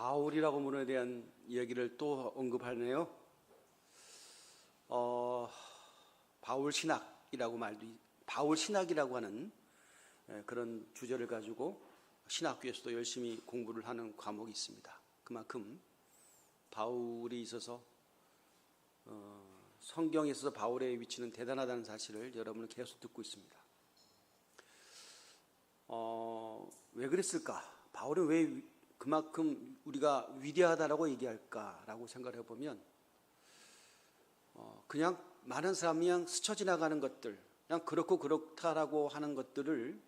바울이라고 문에 대한 이야기를 또 언급하네요. 바울 신학이라고 하는 그런 주제를 가지고 신학교에서도 열심히 공부를 하는 과목이 있습니다. 그만큼 바울이 있어서 성경에 있어서 바울의 위치는 대단하다는 사실을 여러분은 계속 듣고 있습니다. 왜 그랬을까? 바울은 왜 그만큼 우리가 위대하다라고 얘기할까라고 생각을 해보면 그냥 많은 사람이 그냥 스쳐 지나가는 것들, 그냥 그렇고 그렇다라고 하는 것들을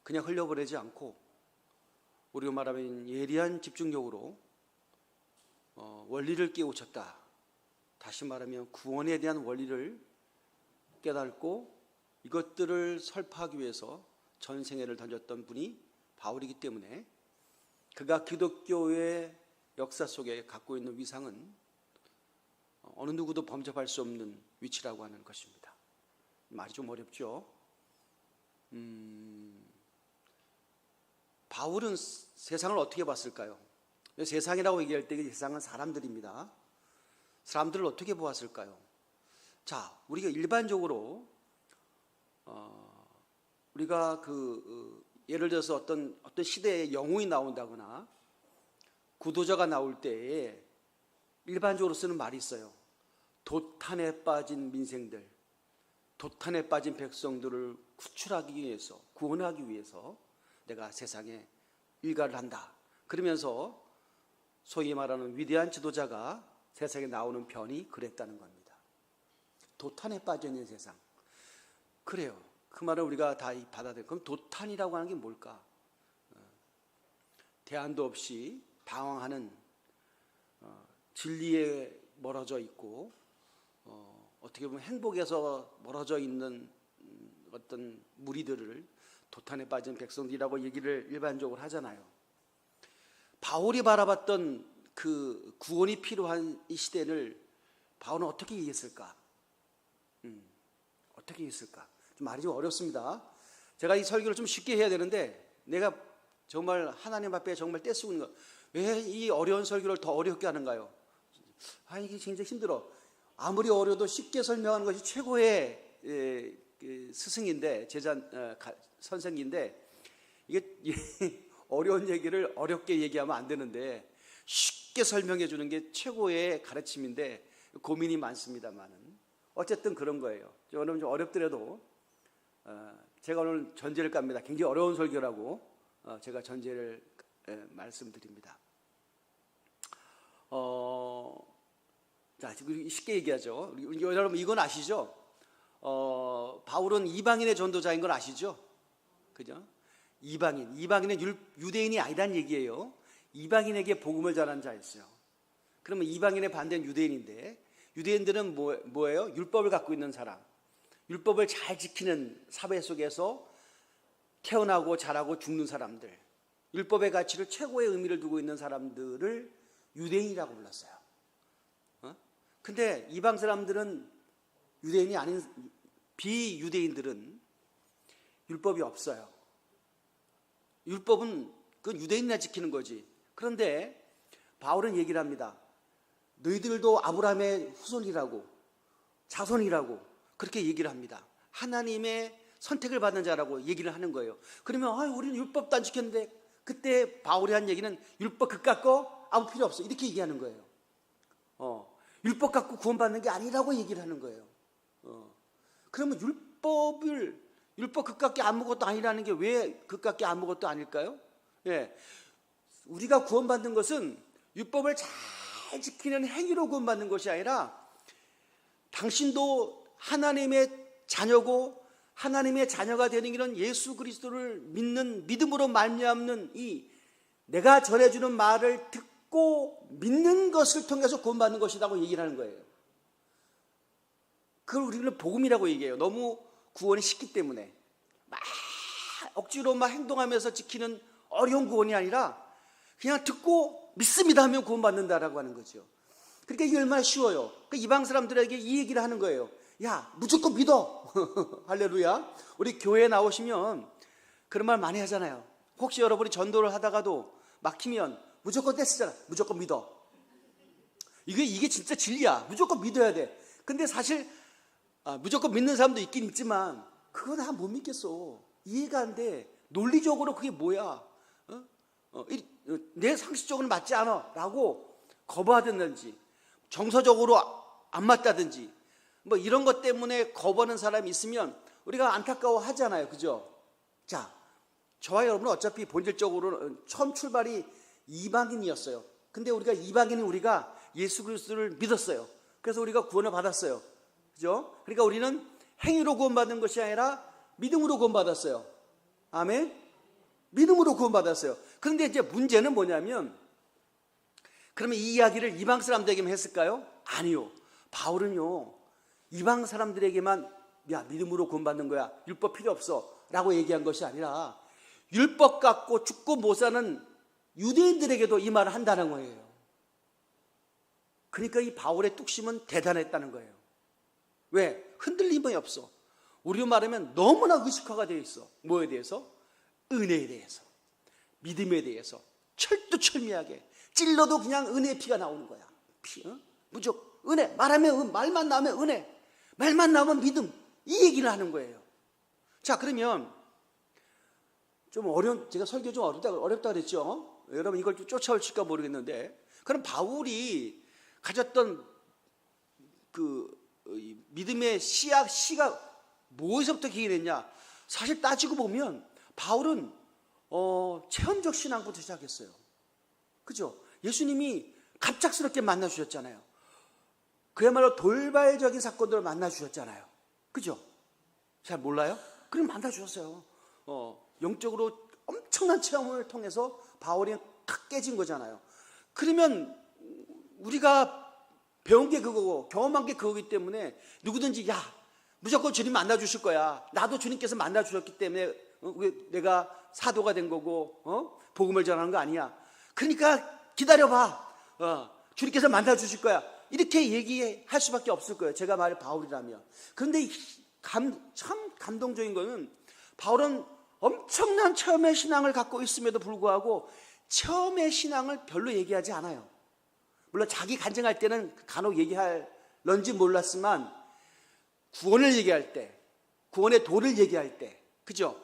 그냥 흘려보내지 않고 우리가 말하면 예리한 집중력으로 원리를 깨우쳤다. 다시 말하면 구원에 대한 원리를 깨닫고 이것들을 설파하기 위해서 전생애를 던졌던 분이 바울이기 때문에 그가 기독교의 역사 속에 갖고 있는 위상은 어느 누구도 범접할 수 없는 위치라고 하는 것입니다. 말이 좀 어렵죠? 바울은 세상을 어떻게 봤을까요? 세상이라고 얘기할 때 세상은 사람들입니다. 사람들을 어떻게 보았을까요? 자, 우리가 일반적으로 우리가 예를 들어서 어떤 시대에 영웅이 나온다거나 구도자가 나올 때에 일반적으로 쓰는 말이 있어요. 도탄에 빠진 민생들, 도탄에 빠진 백성들을 구출하기 위해서, 구원하기 위해서 내가 세상에 일가를 한다. 그러면서 소위 말하는 위대한 지도자가 세상에 나오는 편이 그랬다는 겁니다. 도탄에 빠져 있는 세상. 그래요. 그 말을 우리가 다 받아들여요. 그럼 도탄이라고 하는 게 뭘까? 대안도 없이 방황하는 진리에 멀어져 있고 어떻게 보면 행복에서 멀어져 있는 어떤 무리들을 도탄에 빠진 백성들이라고 얘기를 일반적으로 하잖아요. 바울이 바라봤던 그 구원이 필요한 이 시대를 바울은 어떻게 이해했을까? 어떻게 이해했을까? 좀 말이 좀 어렵습니다. 제가 이 설교를 좀 쉽게 해야 되는데 내가 정말 하나님 앞에 정말 떼쓰고 있는 거. 왜 이 어려운 설교를 더 어렵게 하는가요? 이게 굉장히 힘들어. 아무리 어려도 쉽게 설명하는 것이 최고의 스승인데 선생인데 이게 어려운 얘기를 어렵게 얘기하면 안 되는데 쉽게 설명해 주는 게 최고의 가르침인데 고민이 많습니다만은 어쨌든 그런 거예요. 저는 좀 어렵더라도 제가 오늘 전제를 깝니다. 굉장히 어려운 설교라고 제가 전제를 말씀드립니다. 자, 쉽게 얘기하죠. 여러분 이건 아시죠? 바울은 이방인의 전도자인 걸 아시죠? 그죠? 이방인은 유대인이 아니란 얘기예요. 이방인에게 복음을 전하는 자였어요. 그러면 이방인의 반대는 유대인인데 유대인들은 뭐예요? 율법을 갖고 있는 사람. 율법을 잘 지키는 사회 속에서 태어나고 자라고 죽는 사람들, 율법의 가치를 최고의 의미를 두고 있는 사람들을 유대인이라고 불렀어요. 근데 이방 사람들은 유대인이 아닌 비유대인들은 율법이 없어요. 율법은 그건 유대인이나 지키는 거지. 그런데 바울은 얘기를 합니다. 너희들도 아브라함의 후손이라고, 자손이라고 그렇게 얘기를 합니다. 하나님의 선택을 받는 자라고 얘기를 하는 거예요. 그러면 우리는 율법도 안 지켰는데 그때 바울이 한 얘기는 율법 그깟 거 아무 필요 없어 이렇게 얘기하는 거예요. 율법 갖고 구원받는 게 아니라고 얘기를 하는 거예요. 그러면 율법 그깟 게 아무것도 아니라는 게 왜 그깟 게 아무것도 아닐까요? 예, 우리가 구원받는 것은 율법을 잘 지키는 행위로 구원받는 것이 아니라 당신도 하나님의 자녀고 하나님의 자녀가 되는 길은 예수 그리스도를 믿는 믿음으로 말미암는 이 내가 전해주는 말을 듣고 믿는 것을 통해서 구원받는 것이라고 얘기를 하는 거예요. 그걸 우리는 복음이라고 얘기해요. 너무 구원이 쉽기 때문에 막 억지로 막 행동하면서 지키는 어려운 구원이 아니라 그냥 듣고 믿습니다 하면 구원받는다라고 하는 거죠. 그러니까 이게 얼마나 쉬워요. 그러니까 이방 사람들에게 이 얘기를 하는 거예요. 야, 무조건 믿어. 할렐루야. 우리 교회에 나오시면 그런 말 많이 하잖아요. 혹시 여러분이 전도를 하다가도 막히면 무조건 떼쓰잖아. 무조건 믿어. 이게 진짜 진리야. 무조건 믿어야 돼. 근데 사실 무조건 믿는 사람도 있긴 있지만 그건 다 못 믿겠어. 이해가 안 돼. 논리적으로 그게 뭐야? 내 상식적으로는 맞지 않아 라고 거부하든지 정서적으로 안 맞다든지 뭐 이런 것 때문에 거부하는 사람이 있으면 우리가 안타까워 하잖아요. 그죠? 자, 저와 여러분은 어차피 본질적으로는 처음 출발이 이방인이었어요. 근데 우리가 예수 그리스도를 믿었어요. 그래서 우리가 구원을 받았어요. 그죠? 그러니까 우리는 행위로 구원받은 것이 아니라 믿음으로 구원받았어요. 아멘? 믿음으로 구원받았어요. 그런데 이제 문제는 뭐냐면, 그러면 이 이야기를 이방 사람들에게만 했을까요? 아니요. 바울은요, 이방 사람들에게만 야, 믿음으로 구원받는 거야. 율법 필요 없어. 라고 얘기한 것이 아니라 율법 갖고 죽고 못 사는 유대인들에게도 이 말을 한다는 거예요. 그러니까 이 바울의 뚝심은 대단했다는 거예요. 왜? 흔들림이 없어. 우리로 말하면 너무나 의식화가 되어 있어. 뭐에 대해서? 은혜에 대해서, 믿음에 대해서 철두철미하게 찔러도 그냥 은혜의 피가 나오는 거야. 무조건 은혜. 말만 나오면 은혜, 말만 나오면 믿음, 이 얘기를 하는 거예요. 자, 그러면 제가 설교 좀 어렵다 그랬죠? 여러분 이걸 좀 쫓아올까 모르겠는데, 그럼 바울이 가졌던 그 믿음의 시가 무엇에서부터 기인했냐? 사실 따지고 보면 바울은 체험적 신앙부터 시작했어요. 그죠? 예수님이 갑작스럽게 만나주셨잖아요. 그야말로 돌발적인 사건들을 만나주셨잖아요. 그죠? 잘 몰라요? 그럼 만나주셨어요. 영적으로 엄청난 체험을 통해서 바울이 탁 깨진 거잖아요. 그러면 우리가 배운 게 그거고 경험한 게 그거기 때문에 누구든지 무조건 주님 만나주실 거야. 나도 주님께서 만나주셨기 때문에 내가 사도가 된 거고 복음을 전하는 거 아니야. 그러니까 기다려봐. 주님께서 만나주실 거야. 이렇게 얘기할 수밖에 없을 거예요. 제가 말해 바울이라면. 그런데 참 감동적인 거는 바울은 엄청난 체험의 신앙을 갖고 있음에도 불구하고 체험의 신앙을 별로 얘기하지 않아요. 물론 자기 간증할 때는 간혹 얘기할런지 몰랐지만 구원을 얘기할 때, 구원의 도를 얘기할 때, 그죠?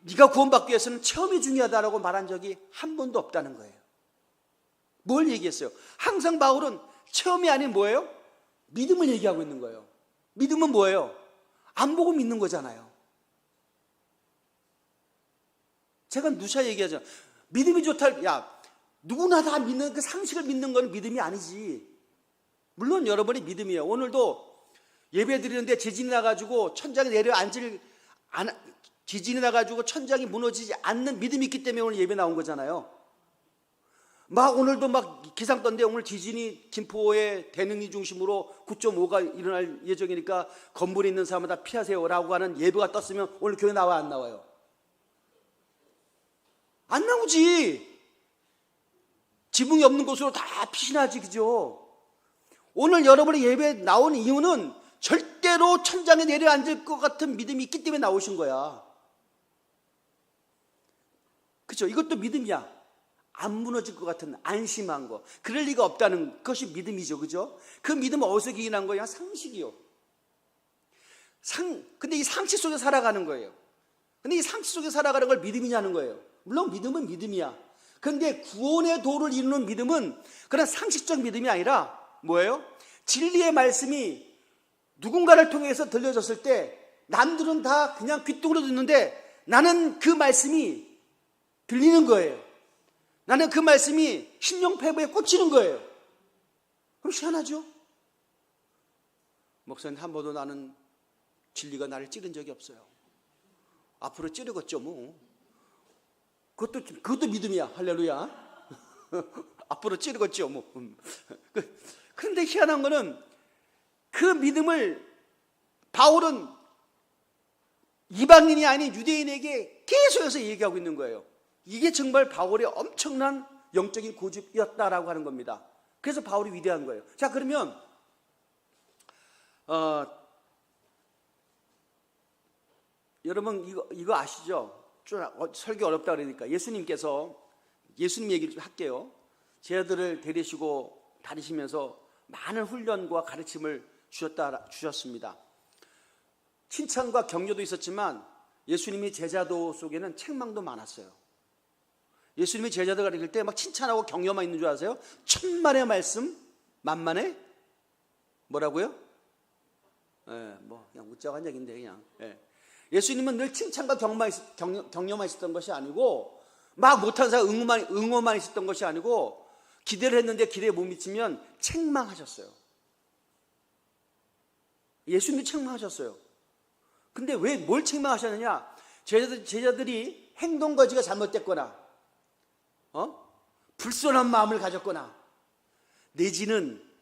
네가 구원받기 위해서는 체험이 중요하다라고 말한 적이 한 번도 없다는 거예요. 뭘 얘기했어요? 항상 바울은 체험이 아닌 뭐예요? 믿음을 얘기하고 있는 거예요. 믿음은 뭐예요? 안 보고 믿는 거잖아요. 제가 누차 얘기하죠. 믿음이 좋다. 누구나 다 믿는 그 상식을 믿는 건 믿음이 아니지. 물론 여러분이 믿음이에요. 오늘도 예배 드리는데 지진이 나가지고 천장이 지진이 나가지고 천장이 무너지지 않는 믿음이 있기 때문에 오늘 예배 나온 거잖아요. 오늘도 기상 떴는데 오늘 지진이 김포의 대능리 중심으로 9.5가 일어날 예정이니까 건물에 있는 사람은 다 피하세요라고 하는 예배가 떴으면 오늘 교회 나와 안 나와요? 안 나오지. 지붕이 없는 곳으로 다 피신하지. 그죠? 오늘 여러분의 예배에 나온 이유는 절대로 천장에 내려앉을 것 같은 믿음이 있기 때문에 나오신 거야. 그죠? 이것도 믿음이야. 안 무너질 것 같은 안심한 거. 그럴 리가 없다는 것이 믿음이죠. 그죠? 그 믿음은 어디서 기인한 거야? 상식이요. 근데 이 상식 속에 살아가는 거예요. 근데 이 상식 속에 살아가는 걸 믿음이냐는 거예요. 물론 믿음은 믿음이야. 그런데 구원의 도를 이루는 믿음은 그런 상식적 믿음이 아니라 뭐예요? 진리의 말씀이 누군가를 통해서 들려졌을 때 남들은 다 그냥 귓등으로 듣는데 나는 그 말씀이 들리는 거예요. 나는 그 말씀이 심령폐부에 꽂히는 거예요. 그럼 희한하죠? 목사님, 한 번도 나는 진리가 나를 찌른 적이 없어요. 앞으로 찌르겠죠 뭐. 그것도 믿음이야. 할렐루야. 앞으로 찌르겠죠 뭐. 그런데 희한한 거는 그 믿음을 바울은 이방인이 아닌 유대인에게 계속해서 얘기하고 있는 거예요. 이게 정말 바울의 엄청난 영적인 고집이었다라고 하는 겁니다. 그래서 바울이 위대한 거예요. 자, 그러면 여러분 이거 아시죠? 설교 어렵다 그러니까 예수님께서 예수님 얘기를 좀 할게요. 제자들을 데리시고 다니시면서 많은 훈련과 가르침을 주셨습니다. 칭찬과 격려도 있었지만 예수님이 제자도 속에는 책망도 많았어요. 예수님이 제자들 가르칠 때 막 칭찬하고 격려만 있는 줄 아세요? 천만의 말씀, 만만의 뭐라고요? 뭐 그냥 웃자고 한 얘기인데 그냥. 예수님은 늘 칭찬과 격려만 있었던 것이 아니고, 막 못한 사람 응원만 있었던 것이 아니고, 기대를 했는데 기대에 못 미치면 책망하셨어요. 예수님이 책망하셨어요. 근데 왜 뭘 책망하셨느냐? 제자들이 행동거지가 잘못됐거나, 불순한 마음을 가졌거나, 내지는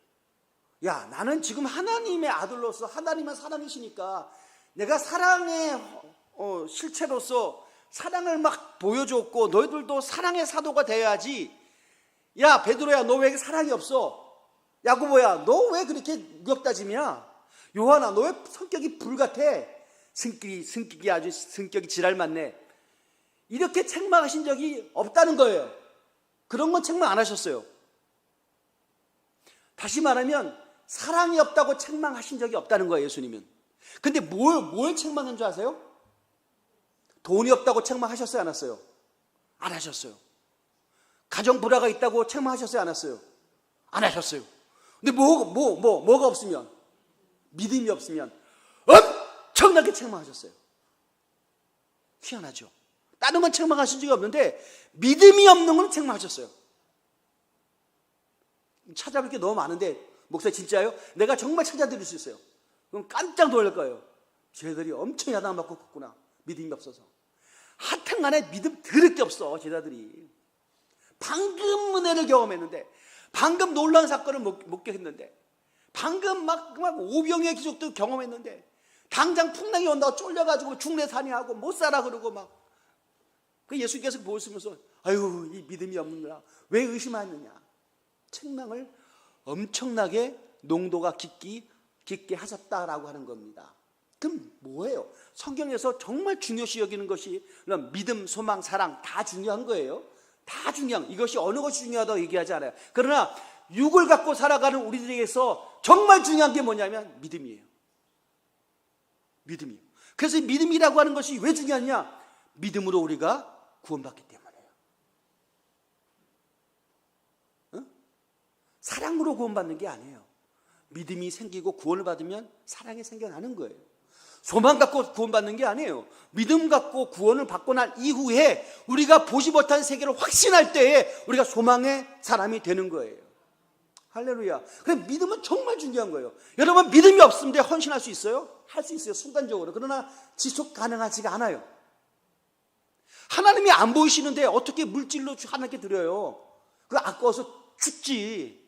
야, 나는 지금 하나님의 아들로서, 하나님은 사랑이시니까 내가 사랑의 실체로서 사랑을 막 보여줬고 너희들도 사랑의 사도가 되어야지. 야, 베드로야, 너 왜 사랑이 없어? 야고보야, 너 왜 그렇게 무역다짐이야? 요한아, 너 왜 성격이 불같아? 성격이 아주 성격이 지랄 맞네. 이렇게 책망하신 적이 없다는 거예요. 그런 건 책망 안 하셨어요. 다시 말하면 사랑이 없다고 책망하신 적이 없다는 거예요, 예수님은. 근데 뭘 책망한 줄 아세요? 돈이 없다고 책망하셨어요, 안 하셨어요? 안 하셨어요. 가정 불화가 있다고 책망하셨어요, 안 하셨어요? 안 하셨어요. 근데 뭐가 없으면, 믿음이 없으면 엄청나게 책망하셨어요. 희한하죠. 다른 건 책망하신 적이 없는데 믿음이 없는 건 책망하셨어요. 찾아볼 게 너무 많은데, 목사님 진짜요? 내가 정말 찾아드릴 수 있어요. 그럼 깜짝 놀랄 거예요. 쟤들이 엄청 야단맞고 컸구나. 믿음이 없어서. 하여튼간에 믿음 들을 게 없어, 제자들이. 방금 은혜를 경험했는데, 방금 놀라운 사건을 목격했는데, 방금 막 오병의 기적도 경험했는데, 당장 풍랑이 온다고 쫄려가지고 중래산이하고 못 살아 그러고 막. 그 예수께서 보시면서 아유, 이 믿음이 없느냐, 왜 의심하느냐, 책망을 엄청나게 농도가 깊게 하셨다라고 하는 겁니다. 그럼 뭐예요? 성경에서 정말 중요시 여기는 것이 믿음, 소망, 사랑 다 중요한 거예요. 다 중요한, 이것이 어느 것이 중요하다고 얘기하지 않아요. 그러나 육을 갖고 살아가는 우리들에게서 정말 중요한 게 뭐냐면 믿음이에요. 믿음이에요. 그래서 이 믿음이라고 하는 것이 왜 중요하냐? 믿음으로 우리가 구원받기 때문이에요. 사랑으로 구원받는 게 아니에요. 믿음이 생기고 구원을 받으면 사랑이 생겨나는 거예요. 소망 갖고 구원받는 게 아니에요. 믿음 갖고 구원을 받고 난 이후에 우리가 보지 못한 세계를 확신할 때에 우리가 소망의 사람이 되는 거예요. 할렐루야. 그래, 믿음은 정말 중요한 거예요. 여러분, 믿음이 없으면 헌신할 수 있어요? 할 수 있어요, 순간적으로. 그러나 지속 가능하지가 않아요. 하나님이 안 보이시는데 어떻게 물질로 하나님께 드려요? 그거 아까워서 죽지.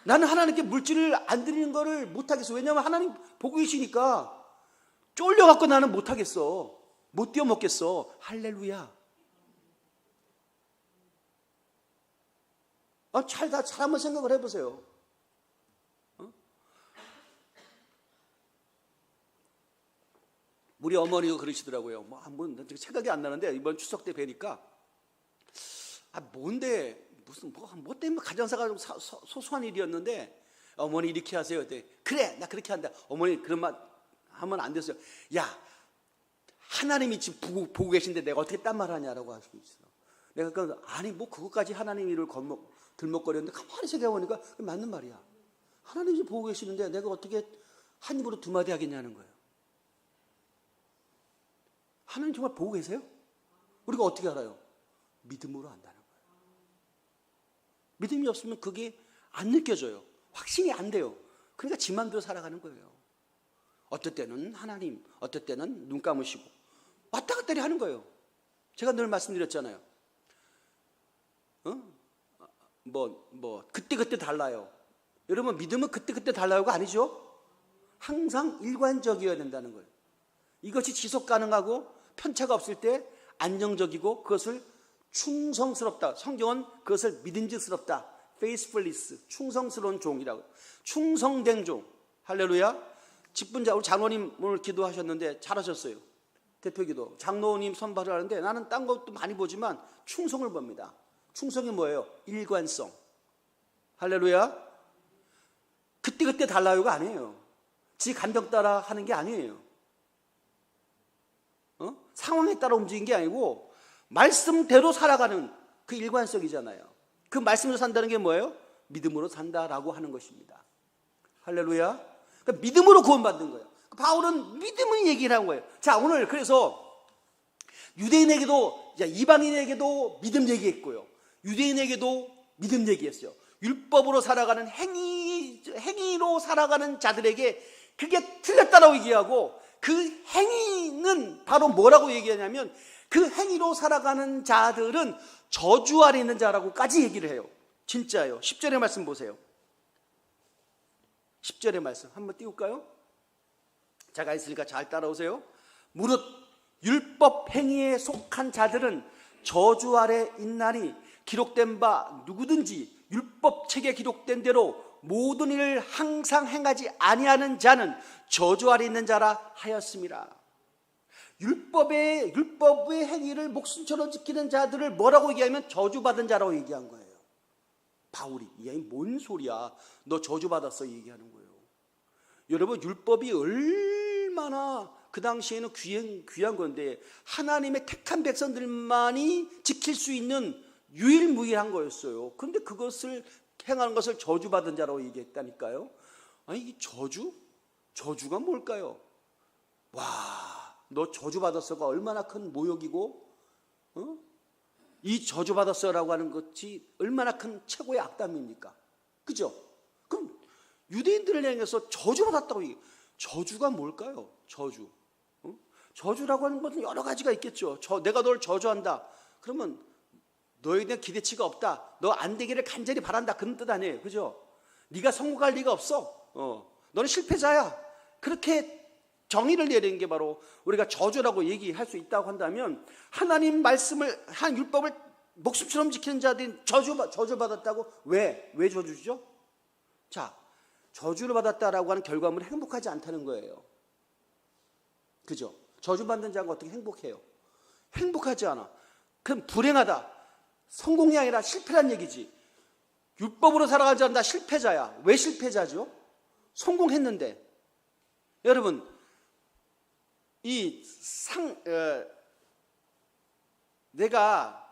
나는 하나님께 물질을 안 드리는 거를 못하겠어. 왜냐하면 하나님 보고 계시니까. 쫄려갖고 나는 못하겠어. 못 뛰어먹겠어. 할렐루야. 잘 한번 생각을 해보세요. 우리 어머니가 그러시더라고요. 한번 생각이 안 나는데 이번 추석 때 뵈니까 뭔데 무슨 뭐 때문에 가정사가 소소한 일이었는데 어머니 이렇게 하세요. 그래, 나 그렇게 한다. 어머니 그런 말 하면 안 됐어요. 야, 하나님이 지금 보고 계신데 내가 어떻게 딴 말 하냐라고 하시고 있어요. 내가 아니 뭐 그것까지 하나님 일을 들먹거렸는데 가만히 생각해보니까 맞는 말이야. 하나님이 보고 계시는데 내가 어떻게 한 입으로 두 마디 하겠냐는 거예요. 하나님 정말 보고 계세요? 우리가 어떻게 알아요? 믿음으로 안다는 거예요. 믿음이 없으면 그게 안 느껴져요. 확신이 안 돼요. 그러니까 지 맘대로 살아가는 거예요. 어떨 때는 하나님, 어떨 때는 눈 감으시고 왔다 갔다 하는 거예요. 제가 늘 말씀드렸잖아요. 그때 달라요. 여러분, 믿음은 그때 달라요가 아니죠. 항상 일관적이어야 된다는 거예요. 이것이 지속 가능하고 편차가 없을 때 안정적이고 그것을 충성스럽다. 성경은 그것을 믿음직스럽다. faithfulness, 충성스러운 종이라고. 충성된 종. 할렐루야. 직분자, 우리 장로님 오늘 기도하셨는데 잘하셨어요. 대표기도 장로님 선발을 하는데 나는 딴 것도 많이 보지만 충성을 봅니다. 충성이 뭐예요? 일관성. 할렐루야. 그때그때 달라요가 아니에요. 지 감정 따라 하는 게 아니에요. 상황에 따라 움직이는 게 아니고 말씀대로 살아가는 그 일관성이잖아요. 그 말씀으로 산다는 게 뭐예요? 믿음으로 산다라고 하는 것입니다. 할렐루야. 그러니까 믿음으로 구원받는 거예요. 바울은 믿음의 얘기를 한 거예요. 자, 오늘 그래서 유대인에게도, 이방인에게도 믿음 얘기했고요. 유대인에게도 믿음 얘기했어요. 율법으로 살아가는 행위로 살아가는 자들에게 그게 틀렸다라고 얘기하고, 그 행위는 바로 뭐라고 얘기하냐면 그 행위로 살아가는 자들은 저주 아래 있는 자라고까지 얘기를 해요. 진짜예요. 10절의 말씀 보세요. 10절의 말씀 한번 띄울까요? 제가 있으니까 잘 따라오세요. 무릇 율법 행위에 속한 자들은 저주 아래 있나니 기록된 바 누구든지 율법책에 기록된 대로 모든 일을 항상 행하지 아니하는 자는 저주 아래 있는 자라 하였습니다. 율법의 행위를 목숨처럼 지키는 자들을 뭐라고 얘기하면 저주받은 자라고 얘기한 거예요. 바울이 이게 뭔 소리야? 너 저주받았어 얘기하는 거예요. 여러분, 율법이 얼마나 그 당시에는 귀한 건데 하나님의 택한 백성들만이 지킬 수 있는 유일무이한 거였어요. 그런데 그것을 행하는 것을 저주받은 자라고 얘기했다니까요. 아니, 이 저주가 뭘까요? 와, 너 저주받았어가 얼마나 큰 모욕이고, 이 저주받았어라고 하는 것이 얼마나 큰 최고의 악담입니까? 그죠? 그럼 유대인들을 향해서 저주받았다고 얘기해요. 저주가 뭘까요? 저주라고 하는 것은 여러 가지가 있겠죠. 내가 널 저주한다. 그러면 너에 대한 기대치가 없다. 너 안 되기를 간절히 바란다. 그런 뜻 아니에요. 그죠? 네가 성공할 리가 없어. 너는 실패자야. 그렇게 정의를 내리는 게 바로 우리가 저주라고 얘기할 수 있다고 한다면, 하나님 말씀을, 한 율법을 목숨처럼 지키는 자들이 저주받았다고 왜 저주죠? 자, 저주를 받았다라고 하는 결과물은 행복하지 않다는 거예요. 그죠? 저주받는 자가 어떻게 행복해요? 행복하지 않아. 그럼 불행하다. 성공이 아니라 실패란 얘기지. 율법으로 살아가지 않는다. 실패자야. 왜 실패자죠? 성공했는데. 여러분, 내가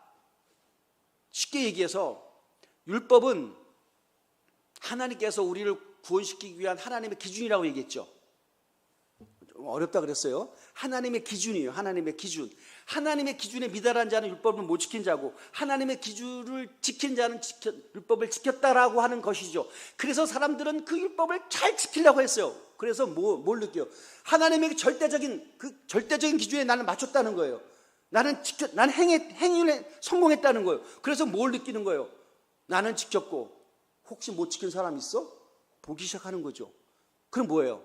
쉽게 얘기해서 율법은 하나님께서 우리를 구원시키기 위한 하나님의 기준이라고 얘기했죠. 좀 어렵다 그랬어요. 하나님의 기준이에요. 하나님의 기준. 하나님의 기준에 미달한 자는 율법을 못 지킨 자고, 하나님의 기준을 지킨 자는 율법을 지켰다라고 하는 것이죠. 그래서 사람들은 그 율법을 잘 지키려고 했어요. 그래서 뭘 느껴요? 하나님의 절대적인 기준에 나는 맞췄다는 거예요. 나는 행위에 성공했다는 거예요. 그래서 뭘 느끼는 거예요? 나는 지켰고 혹시 못 지킨 사람 있어? 보기 시작하는 거죠. 그럼 뭐예요?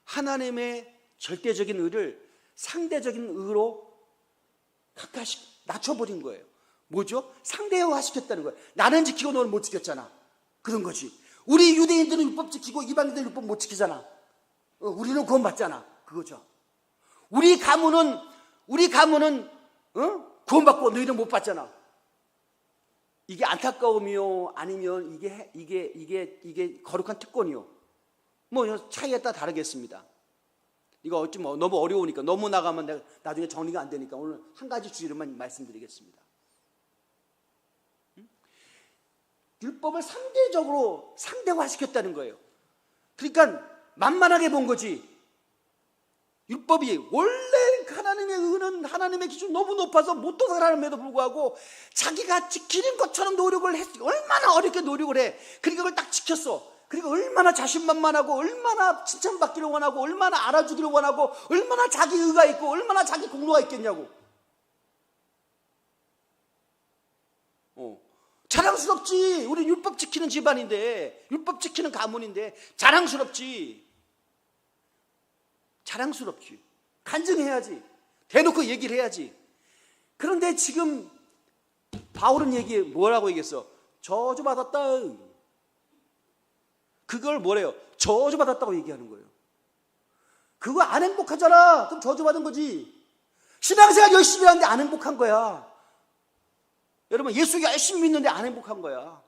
하나님의 절대적인 의를 상대적인 의로 가까이 낮춰버린 거예요. 뭐죠? 상대화 시켰다는 거예요. 나는 지키고 너는 못 지켰잖아. 그런 거지. 우리 유대인들은 율법 지키고 이방인들은 율법 못 지키잖아. 우리는 구원받잖아. 그거죠. 우리 가문은 구원받고 너희는 못 받잖아. 이게 안타까움이요, 아니면 이게 거룩한 특권이요. 뭐 차이에 따라 다르겠습니다. 이거 어찌 너무 어려우니까, 너무 나가면 내가 나중에 정리가 안 되니까 오늘 한 가지 주제로만 말씀드리겠습니다. 율법을 상대화시켰다는 거예요. 그러니까 만만하게 본 거지. 율법이 원래 하나님의 의는, 하나님의 기준 너무 높아서 못 도달함에도 불구하고 자기가 지키는 것처럼 노력을 했어. 얼마나 어렵게 노력을 해. 그러니까 그걸 딱 지켰어. 그리고 얼마나 자신만만하고, 얼마나 칭찬받기를 원하고, 얼마나 알아주기를 원하고, 얼마나 자기 의가 있고, 얼마나 자기 공로가 있겠냐고. 자랑스럽지. 우리 율법 지키는 집안인데, 율법 지키는 가문인데 자랑스럽지. 간증해야지. 대놓고 얘기를 해야지. 그런데 지금 바울은 뭐라고 얘기했어? 저주받았다. 그걸 뭐래요? 저주받았다고 얘기하는 거예요. 그거 안 행복하잖아. 그럼 저주받은 거지. 신앙생활 열심히 하는데 안 행복한 거야. 여러분, 예수 열심히 믿는데 안 행복한 거야.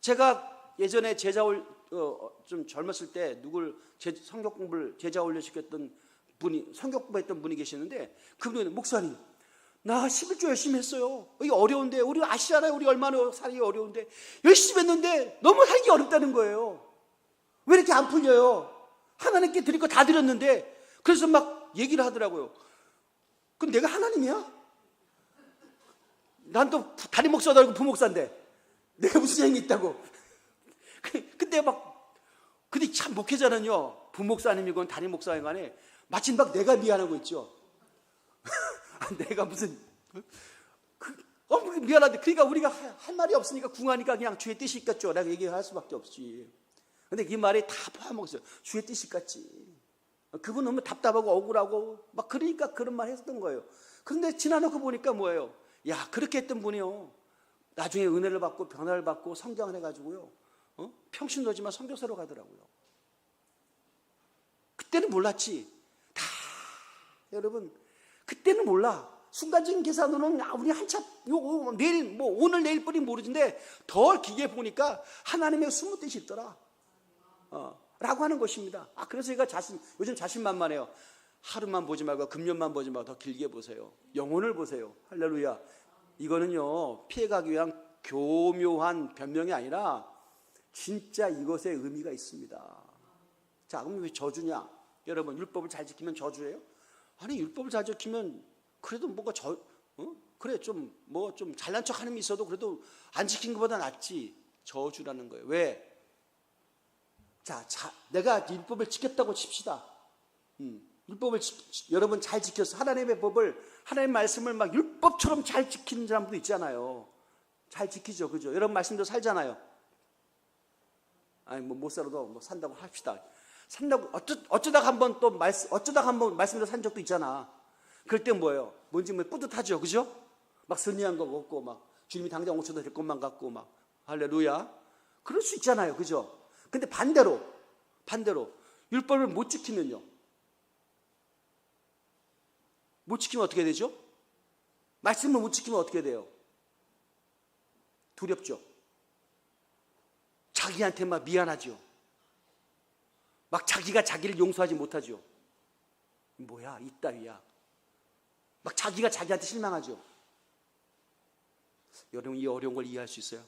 제가 예전에 좀 젊었을 때 성경 공부를 제자 올려시켰던 분이, 성경 공부했던 분이 계시는데, 그분은 목사님, 나 11조 열심히 했어요. 이게 어려운데, 우리 아시잖아요. 우리 얼마나 살기 어려운데 열심히 했는데 너무 살기 어렵다는 거예요. 왜 이렇게 안 풀려요? 하나님께 드릴 거 다 드렸는데. 그래서 막 얘기를 하더라고요. 그럼 내가 하나님이야? 난 또 담임 목사도 아니고 부목사인데 내가 무슨 행위 있다고. 근데 참 목회자는요, 부목사님이건 담임 목사인 간에 마침 막 내가 미안하고 있죠. 내가 무슨 미안한데, 그러니까 우리가 할 말이 없으니까 궁하니까 그냥 주의 뜻이 있겠죠. 내가 얘기할 수밖에 없지. 근데 이 말이 다 포함하고 주의 뜻이 있겠지. 그분 너무 답답하고 억울하고 막 그러니까 그런 말 했던 거예요. 그런데 지나놓고 보니까 뭐예요? 야, 그렇게 했던 분이요, 나중에 은혜를 받고 변화를 받고 성장을 해가지고요, 평신도지만 선교사로 가더라고요. 그때는 몰랐지. 다 여러분, 그때는 몰라. 순간적인 계산으로는 우리 한참 내일 오늘 내일뿐이 모르는데 더 길게 보니까 하나님의 숨은 뜻이 있더라. 라고 하는 것입니다. 그래서 제가 요즘 자신만만해요. 하루만 보지 말고 금년만 보지 말고 더 길게 보세요. 영혼을 보세요. 할렐루야. 이거는요, 피해가기 위한 교묘한 변명이 아니라 진짜 이것에 의미가 있습니다. 자, 그럼 왜 저주냐? 여러분, 율법을 잘 지키면 저주예요? 아니, 율법을 잘 지키면 그래도 뭔가 그래, 좀 잘난 척 하는 게 있어도 그래도 안 지킨 것보다 낫지. 저주라는 거예요. 왜? 자, 내가 율법을 지켰다고 칩시다. 율법을 여러분 잘 지켰어. 하나님의 법을, 하나님의 말씀을 막 율법처럼 잘 지키는 사람도 있잖아요. 잘 지키죠, 그죠? 여러분 말씀대로 살잖아요. 아니, 못 살아도 산다고 합시다. 산다고 어쩌다가 한번 말씀대로 산 적도 있잖아. 그럴 땐 뭐예요? 뭔지 뿌듯하죠, 그죠? 막 선리한 거 없고, 막 주님이 당장 오셔도 될 것만 같고, 막 할렐루야. 그럴 수 있잖아요, 그죠? 근데 반대로 율법을 못 지키면요, 못 지키면 어떻게 되죠? 말씀을 못 지키면 어떻게 돼요? 두렵죠. 자기한테 막 미안하죠. 막 자기가 자기를 용서하지 못하죠. 뭐야, 이따위야. 막 자기가 자기한테 실망하죠. 여러분, 이 어려운 걸 이해할 수 있어요?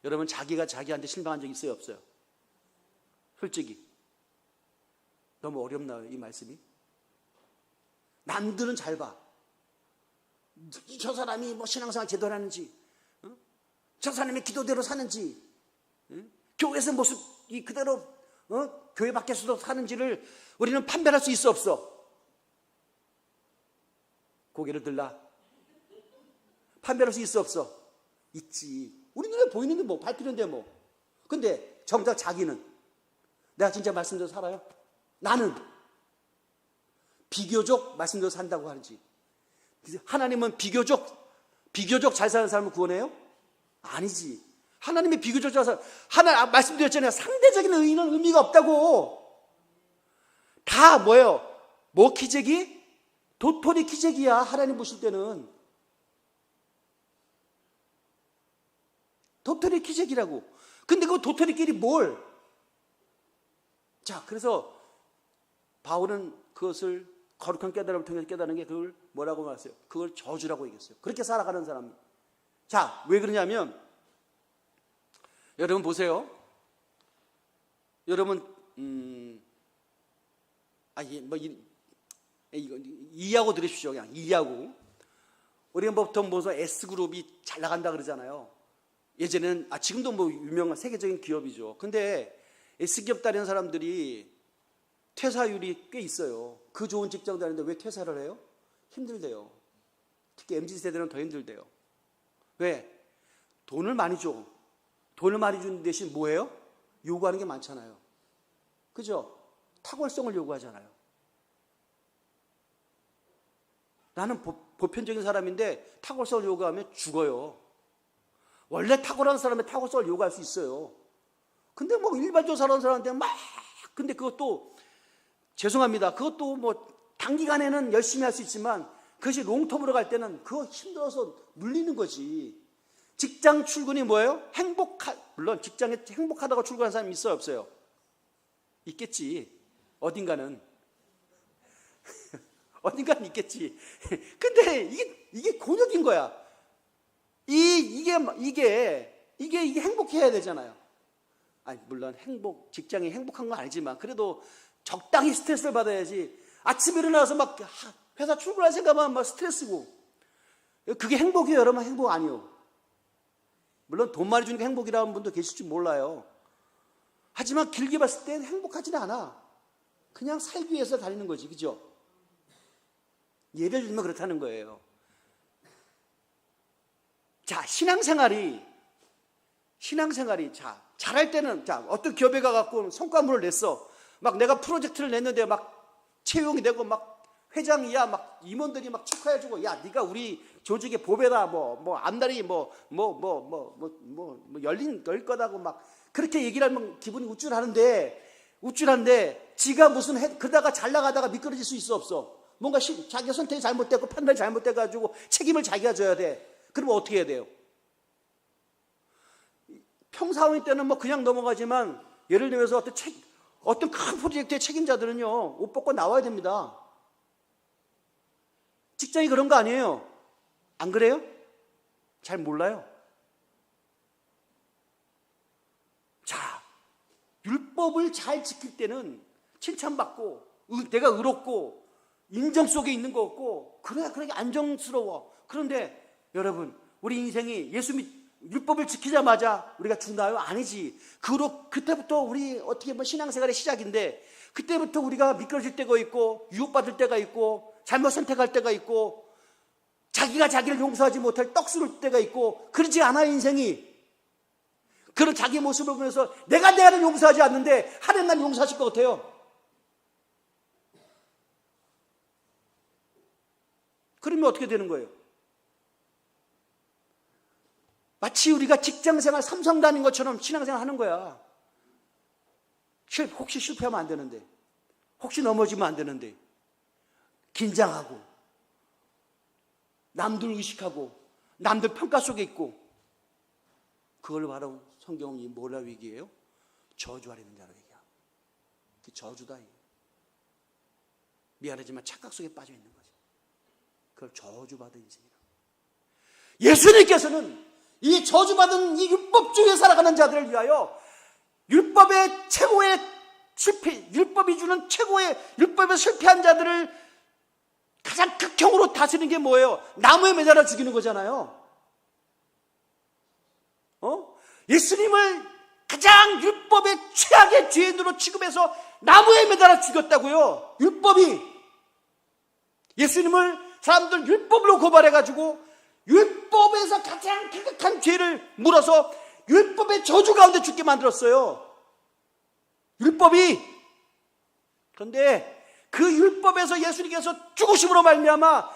여러분, 자기가 자기한테 실망한 적 있어요, 없어요? 솔직히 너무 어렵나요, 이 말씀이? 남들은 잘 봐. 저 사람이 신앙생활 제대로 하는지, 저 사람이 기도대로 사는지, 교회에서 모습이 그대로 교회 밖에서도 사는지를 우리는 판별할 수 있어, 없어? 고개를 들라. 판별할 수 있어, 없어? 있지. 우리 눈에 보이는데 뭐, 밟히는데 뭐. 근데 정작 자기는, 내가 진짜 말씀대로 살아요? 나는 비교적 말씀대로 산다고 하지. 하나님은 비교적 잘 사는 사람을 구원해요? 아니지. 하나님의 비교적 잘 사는, 하나 말씀드렸잖아요. 상대적인 의의는 의미가 없다고. 다 뭐예요? 뭐 기적이? 도토리 기적이야, 하나님 보실 때는. 도토리 기적이라고. 근데 그 도토리끼리 뭘? 자, 그래서 바울은 그것을 거룩한 깨달음을 통해서 깨달은 게 그걸 뭐라고 말했어요? 그걸 저주라고 얘기했어요. 그렇게 살아가는 사람. 자, 왜 그러냐면, 여러분 보세요. 여러분, 이해하고 들으십시오. 그냥 이해하고. 우리가 보통 S그룹이 잘 나간다 그러잖아요. 예전에는, 지금도 유명한 세계적인 기업이죠. 근데 S기업 다니는 사람들이 퇴사율이 꽤 있어요. 그 좋은 직장 다니는데 왜 퇴사를 해요? 힘들대요. 특히 MZ세대는 더 힘들대요. 왜? 돈을 많이 줘. 돈을 많이 주는 대신 뭐예요? 요구하는 게 많잖아요. 그죠? 탁월성을 요구하잖아요. 나는 보편적인 사람인데 탁월성을 요구하면 죽어요. 원래 탁월한 사람의 탁월성을 요구할 수 있어요. 근데 일반적으로 살아온 사람한테 근데 그것도, 죄송합니다, 그것도 단기간에는 열심히 할 수 있지만 그것이 롱텀으로 갈 때는 그거 힘들어서 눌리는 거지. 직장 출근이 뭐예요? 물론 직장에 행복하다고 출근하는 사람이 있어요, 없어요? 있겠지. 어딘가는. 어딘가는 있겠지. 근데 이게 곤욕인 거야. 이게 행복해야 되잖아요. 아니, 물론 직장이 행복한 건 아니지만 그래도 적당히 스트레스를 받아야지. 아침에 일어나서 막 회사 출근할 생각만 막 스트레스고. 그게 행복이에요, 여러분? 행복 아니요. 물론 돈 많이 주는 게 행복이라는 분도 계실지 몰라요. 하지만 길게 봤을 때 행복하지는 않아. 그냥 살기 위해서 다니는 거지, 그죠? 예를 들면 그렇다는 거예요. 자, 신앙생활이 자, 잘할 때는, 자, 어떤 기업에 가갖고 성과물을 냈어. 막 내가 프로젝트를 냈는데 막 채용이 되고 막 회장이야, 막 임원들이 막 축하해주고, 야, 네가 우리 조직의 보배다, 앞날이 열릴 거다고 막 그렇게 얘기를 하면 기분이 우쭐한데, 지가 그러다가 잘 나가다가 미끄러질 수 있어, 없어? 뭔가 자기 선택이 잘못됐고 판단이 잘못돼가지고 책임을 자기가 져야 돼. 그러면 어떻게 해야 돼요? 평상원 때는 뭐 그냥 넘어가지만, 예를 들면서 어떤 큰 프로젝트의 책임자들은요, 옷 벗고 나와야 됩니다. 직장이 그런 거 아니에요? 안 그래요? 잘 몰라요. 자, 율법을 잘 지킬 때는 칭찬받고, 내가 의롭고, 인정 속에 있는 거 없고, 그래야 그렇게 안정스러워. 그런데 여러분, 우리 인생이 율법을 지키자마자 우리가 죽나요? 아니지. 그때부터 우리 어떻게 보면 신앙생활의 시작인데, 그때부터 우리가 미끄러질 때가 있고, 유혹받을 때가 있고, 잘못 선택할 때가 있고, 자기가 자기를 용서하지 못할 떡스러울 때가 있고, 그러지 않아요, 인생이. 그런 자기 모습을 보면서 내가 나를 용서하지 않는데 하나님 날 용서하실 것 같아요. 그러면 어떻게 되는 거예요? 마치 우리가 직장생활 삼성 다닌 것처럼 신앙생활 하는 거야. 혹시 실패하면 안 되는데, 혹시 넘어지면 안 되는데, 긴장하고, 남들 의식하고, 남들 평가 속에 있고, 그걸 바로 성경이 뭐라 위기예요? 저주 아래는 자라 얘기야. 그 저주다. 미안하지만 착각 속에 빠져 있는 거지. 그걸 저주받은 인생이라. 예수님께서는 이 저주받은 이 율법주의에 살아가는 자들을 위하여 율법의 최고의 실패, 율법이 주는 최고의 율법에 실패한 자들을 가장 극형으로 다스리는 게 뭐예요? 나무에 매달아 죽이는 거잖아요. 예수님을 가장 율법의 최악의 죄인으로 취급해서 나무에 매달아 죽였다고요. 율법이. 예수님을 사람들 율법으로 고발해가지고 율법에서 가장 극악한 죄를 물어서 율법의 저주 가운데 죽게 만들었어요. 율법이. 그런데 그 율법에서 예수님께서 죽으심으로 말미암아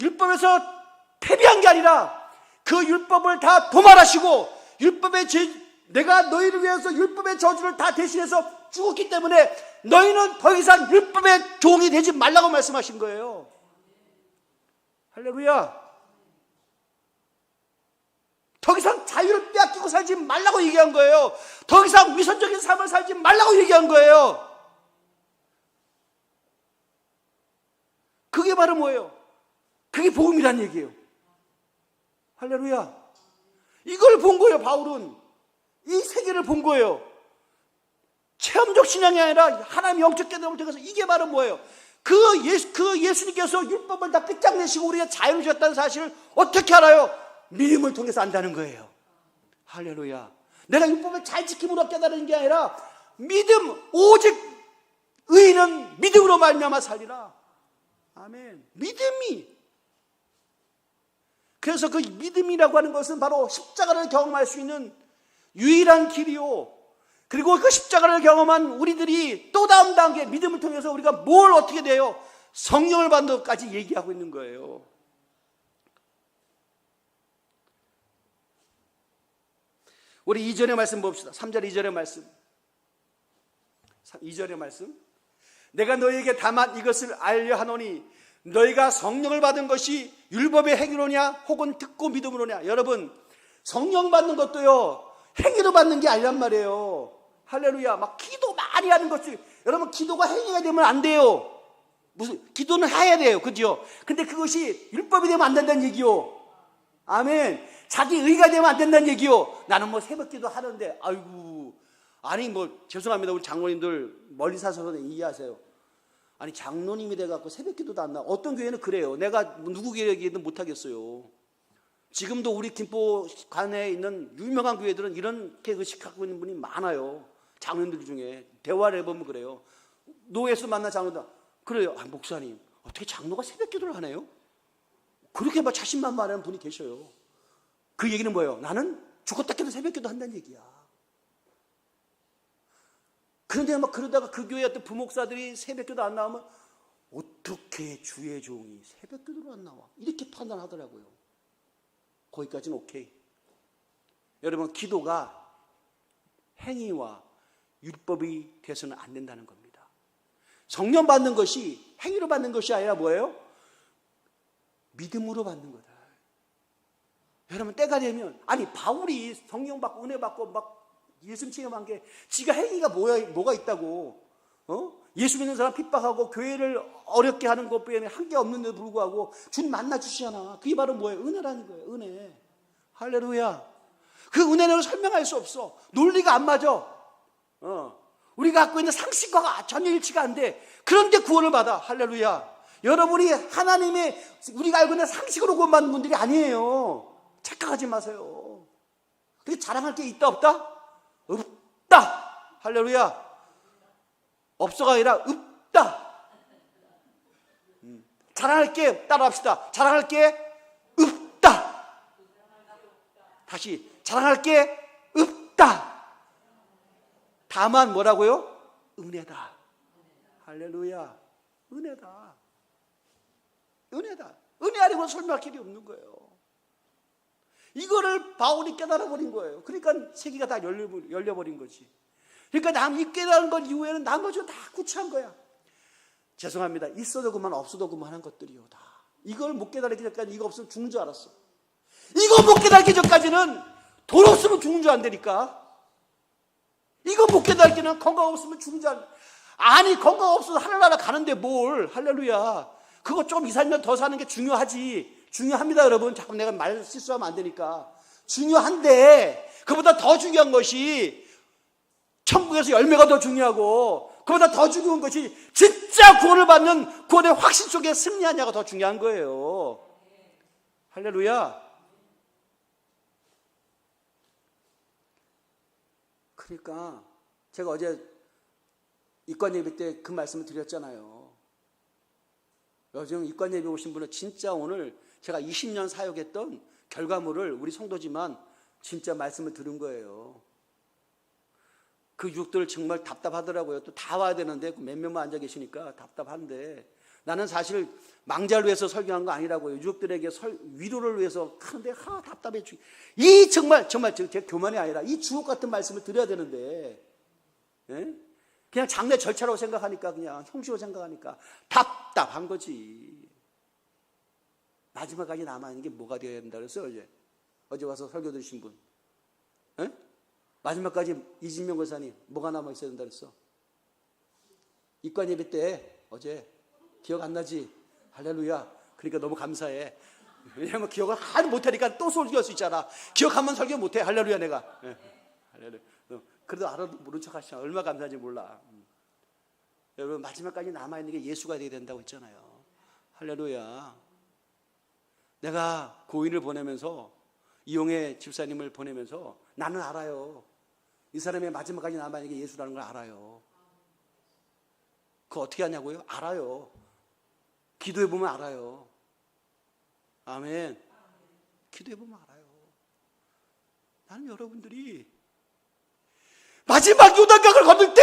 율법에서 패배한 게 아니라 그 율법을 다 도말하시고 내가 너희를 위해서 율법의 저주를 다 대신해서 죽었기 때문에 너희는 더 이상 율법의 종이 되지 말라고 말씀하신 거예요. 할렐루야. 더 이상 자유를 빼앗기고 살지 말라고 얘기한 거예요. 더 이상 위선적인 삶을 살지 말라고 얘기한 거예요. 그게 바로 뭐예요? 그게 복음이란 얘기예요. 할렐루야. 이걸 본 거예요, 바울은. 이 세계를 본 거예요. 체험적 신앙이 아니라 하나님의 영적 깨달음을 통해서 이게 바로 뭐예요? 그 예수님께서 율법을 다 끝장내시고 우리가 자유를 주셨다는 사실을 어떻게 알아요? 믿음을 통해서 안다는 거예요. 할렐루야. 내가 율법을 잘 지킴으로 깨달은 게 아니라 오직 의인은 믿음으로 말미암아 살리라. 아멘. 믿음이. 그래서 그 믿음이라고 하는 것은 바로 십자가를 경험할 수 있는 유일한 길이요. 그리고 그 십자가를 경험한 우리들이 또 다음 단계 믿음을 통해서 우리가 뭘 어떻게 돼요? 성령을 받는 것까지 얘기하고 있는 거예요. 우리 2절의 말씀 봅시다. 3절 2절의 말씀. 2절의 말씀. 내가 너희에게 다만 이것을 알려 하노니 너희가 성령을 받은 것이 율법의 행위로냐 혹은 듣고 믿음으로냐. 여러분, 성령 받는 것도요 행위로 받는 게 아니란 말이에요. 할렐루야. 막 기도 많이 하는 것이, 여러분 기도가 행위가 되면 안 돼요. 무슨 기도는 해야 돼요, 그죠? 근데 그것이 율법이 되면 안 된다는 얘기요. 아멘. 자기 의가 되면 안 된다는 얘기요. 나는 뭐 새벽기도 하는데, 아이고, 아니 뭐 죄송합니다, 우리 장로님들 멀리 사셔서 이해하세요. 아니 장로님이 돼갖고 새벽기도도 안 나. 어떤 교회는 그래요. 내가 누구 교회든 못하겠어요. 지금도 우리 김포관에 있는 유명한 교회들은 이렇게 의식하고 있는 분이 많아요. 장로님들 중에 대화를 해보면 그래요. 노예수 만난 장로들 그래요. 아, 목사님 어떻게 장로가 새벽기도를 하네요? 그렇게 막 자신만만한 분이 계셔요. 그 얘기는 뭐예요? 나는 죽었다 깨도 새벽기도 한다는 얘기야. 그런데 막 그러다가 그 교회 어떤 부목사들이 새벽기도 안 나오면 어떻게 주의 종이 새벽기도로 안 나와? 이렇게 판단하더라고요. 거기까지는 오케이. 여러분, 기도가 행위와 율법이 돼서는 안 된다는 겁니다. 성령 받는 것이 행위로 받는 것이 아니라 뭐예요? 믿음으로 받는 거다. 여러분, 때가 되면, 아니 바울이 성령 받고 은혜 받고 막 예수 체험한 게 지가 행위가 뭐가 있다고, 예수 믿는 사람 핍박하고 교회를 어렵게 하는 것 외에는 한 게 없는데도 불구하고 주님 만나 주시잖아. 그게 바로 뭐예요? 은혜라는 거예요. 은혜. 할렐루야. 그 은혜는 설명할 수 없어. 논리가 안 맞아. 우리가 갖고 있는 상식과 전혀 일치가 안 돼. 그런데 구원을 받아. 할렐루야. 여러분이 하나님의 우리가 알고 있는 상식으로 구원받는 분들이 아니에요. 착각하지 마세요. 그게 자랑할 게 있다 없다? 없다. 할렐루야. 없어가 아니라 없다. 자랑할 게, 따라합시다. 자랑할 게 없다. 다시, 자랑할 게 없다. 다만 뭐라고요? 은혜다. 할렐루야. 은혜다. 은혜다. 은혜 아니고는 설명할 길이 없는 거예요. 이거를 바울이 깨달아버린 거예요. 그러니까 세계가 다 열려버린 거지. 그러니까 남이 깨달은 것 이후에는 나머지는 다 구차한 거야. 죄송합니다. 있어도 그만 없어도 그만한 것들이요. 다. 이걸 못 깨달기 전까지 이거 없으면 죽는 줄 알았어. 이거 못 깨달기 전까지는 돈 없으면 죽는 줄 안다니까. 이거 못 깨달기는 건강 없으면 죽는 줄 안. 아니 건강 없어서 하늘나라 가는데 뭘. 할렐루야. 그거 좀 2, 3년 더 사는 게 중요하지. 중요합니다, 여러분. 자꾸 내가 말 실수하면 안 되니까. 중요한데 그보다 더 중요한 것이 천국에서 열매가 더 중요하고 그보다 더 중요한 것이 진짜 구원을 받는 구원의 확신 속에 승리하냐가 더 중요한 거예요. 할렐루야. 그러니까 제가 어제 입관 예배 때 그 말씀을 드렸잖아요. 요즘 입관 예배 오신 분은 진짜 오늘 제가 20년 사역했던 결과물을 우리 성도지만 진짜 말씀을 들은 거예요. 그 유족들 정말 답답하더라고요. 또 다 와야 되는데 몇 명만 앉아 계시니까 답답한데 나는 사실 망자를 위해서 설교한 거 아니라고요. 유족들에게 위로를 위해서 하는데 답답해 죽. 이 정말 제 교만이 아니라 이 주옥 같은 말씀을 드려야 되는데, 예? 그냥 장례 절차라고 생각하니까 그냥 형식으로 생각하니까 답답한 거지. 마지막까지 남아있는 게 뭐가 되어야 된다 그랬어요. 어제 와서 설교 들으신 분, 예? 마지막까지 이진명 권사님 뭐가 남아있어야 된다 그랬어? 입관 예배 때 어제 기억 안 나지? 할렐루야. 그러니까 너무 감사해. 왜냐면 기억을 하도 못하니까 또 설교할 수 있잖아. 기억하면 설교 못해. 할렐루야 내가. 네. 할렐루야. 그래도 알아도 모른 척 하시잖아. 얼마나 감사한지 몰라. 여러분 마지막까지 남아있는 게 예수가 되어야 된다고 했잖아요. 할렐루야. 내가 고인을 보내면서 이용혜 집사님을 보내면서 나는 알아요. 이 사람의 마지막까지 남아있는 게 예수라는 걸 알아요. 그거 어떻게 하냐고요? 알아요. 기도해보면 알아요. 아멘. 기도해보면 알아요. 나는 여러분들이 마지막 요단강을 건널 때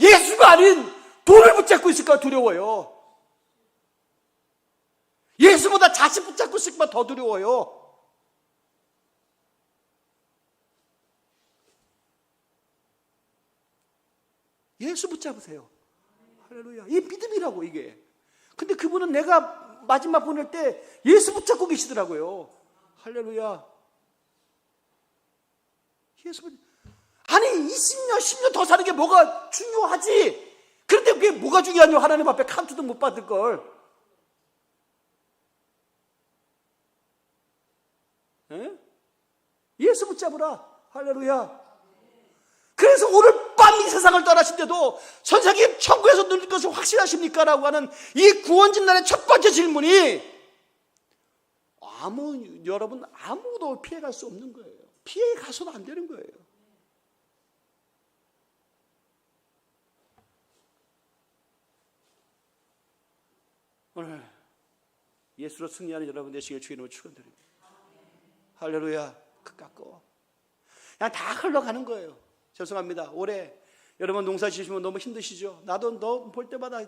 예수가 아닌 돈을 붙잡고 있을까 두려워요. 예수보다 자식 붙잡고 있을까 더 두려워요. 예수 붙잡으세요. 할렐루야. 이게 믿음이라고, 이게. 근데 그분은 내가 마지막 보낼 때 예수 붙잡고 계시더라고요. 할렐루야. 예수 아니 20년 10년 더 사는 게 뭐가 중요하지. 그런데 그게 뭐가 중요하냐고. 하나님 앞에 카운트도 못 받을 걸. 에? 예수 붙잡으라. 할렐루야. 그래서 오늘 밤 이 세상을 떠나신데도 선생님 천국에서 누릴 것을 확신하십니까? 라고 하는 이 구원진단의 첫 번째 질문이 여러분 아무도 피해갈 수 없는 거예요. 피해가서도 안 되는 거예요. 오늘 예수로 승리하는 여러분 되시길 주의 이름으로 축원드립니다. 할렐루야. 가까워. 그냥 다 흘러가는 거예요. 죄송합니다. 올해 여러분 농사 지으시면 너무 힘드시죠? 나도 너 볼 때마다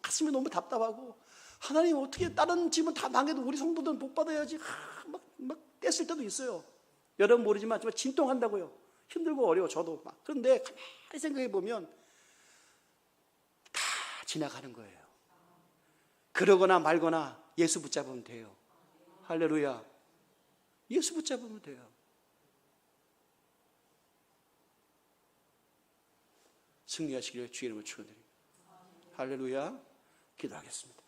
가슴이 너무 답답하고, 하나님 어떻게 다른 집은 다 망해도 우리 성도들은 복 받아야지. 막 뗐을 때도 있어요. 여러분 모르지만 정말 진통한다고요. 힘들고 어려워, 저도 막. 그런데 가만히 생각해 보면 다 지나가는 거예요. 그러거나 말거나 예수 붙잡으면 돼요. 할렐루야. 예수 붙잡으면 돼요. 승리하시기를 주의 이름으로 축원드립니다. 할렐루야. 기도하겠습니다.